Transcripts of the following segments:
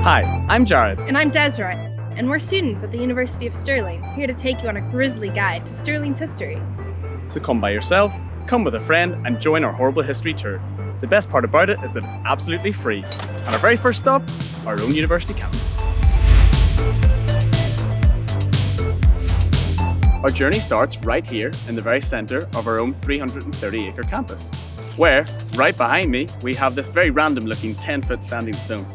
Hi, I'm Jared. And I'm Desra, and we're students at the University of Stirling, here to take you on a grisly guide to Stirling's history. So come by yourself, come with a friend, and join our horrible history tour. The best part about it is that it's absolutely free. And our very first stop, our own university campus. Our journey starts right here in the very centre of our own 330-acre campus, where, right behind me, we have this very random-looking 10-foot standing stone.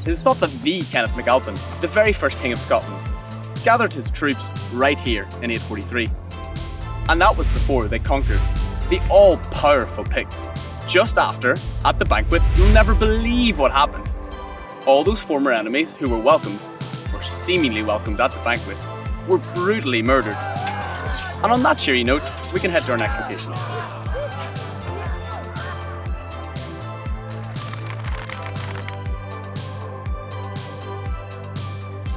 It is thought that the Kenneth the very first king of Scotland, gathered his troops right here in 843. And that was before they conquered the all-powerful Picts. Just after, at the banquet, you'll never believe what happened. All those former enemies who were welcomed, or seemingly welcomed at the banquet, were brutally murdered. And on that cheery note, we can head to our next location.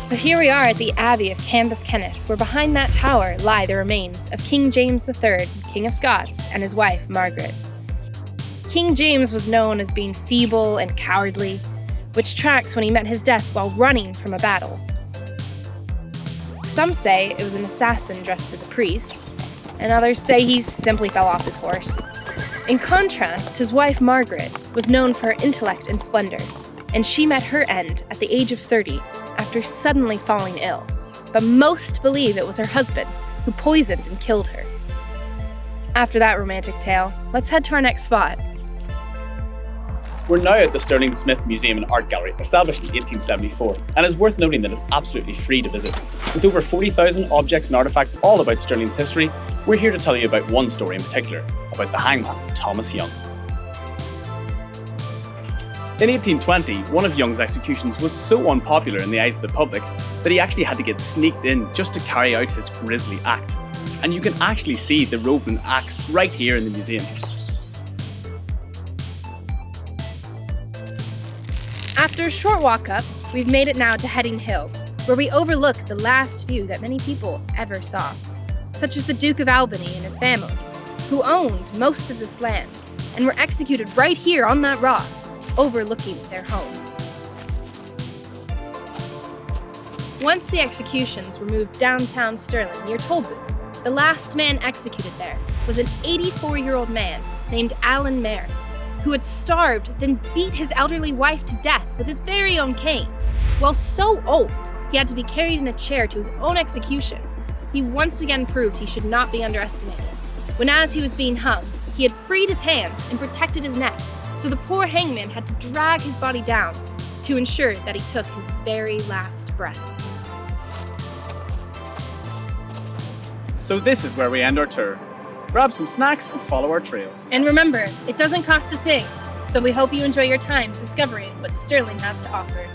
So here we are at the Abbey of Kenneth, where behind that tower lie the remains of King James III, King of Scots, and his wife, Margaret. King James was known as being feeble and cowardly, which tracks when he met his death while running from a battle. Some say it was an assassin dressed as a priest, and others say he simply fell off his horse. In contrast, his wife, Margaret, was known for her intellect and splendor, and she met her end at the age of 30 after suddenly falling ill. But most believe it was her husband who poisoned and killed her. After that romantic tale, let's head to our next spot. We're now at the Stirling Smith Museum and Art Gallery, established in 1874, and it's worth noting that it's absolutely free to visit. With over 40,000 objects and artefacts all about Stirling's history, we're here to tell you about one story in particular, about the hangman, Thomas Young. In 1820, one of Young's executions was so unpopular in the eyes of the public that he actually had to get sneaked in just to carry out his grisly act. And you can actually see the rope and axe right here in the museum. After a short walk up, we've made it now to Heading Hill, where we overlook the last view that many people ever saw, such as the Duke of Albany and his family, who owned most of this land and were executed right here on that rock, overlooking their home. Once the executions were moved downtown Stirling near Tollbooth, the last man executed there was an 84-year-old man named Alan Mair, who had starved, then beat his elderly wife to death with his very own cane. While so old, he had to be carried in a chair to his own execution. He once again proved he should not be underestimated, when as he was being hung, he had freed his hands and protected his neck, so the poor hangman had to drag his body down to ensure that he took his very last breath. So this is where we end our tour. Grab some snacks and follow our trail. And remember, it doesn't cost a thing, so we hope you enjoy your time discovering what Stirling has to offer.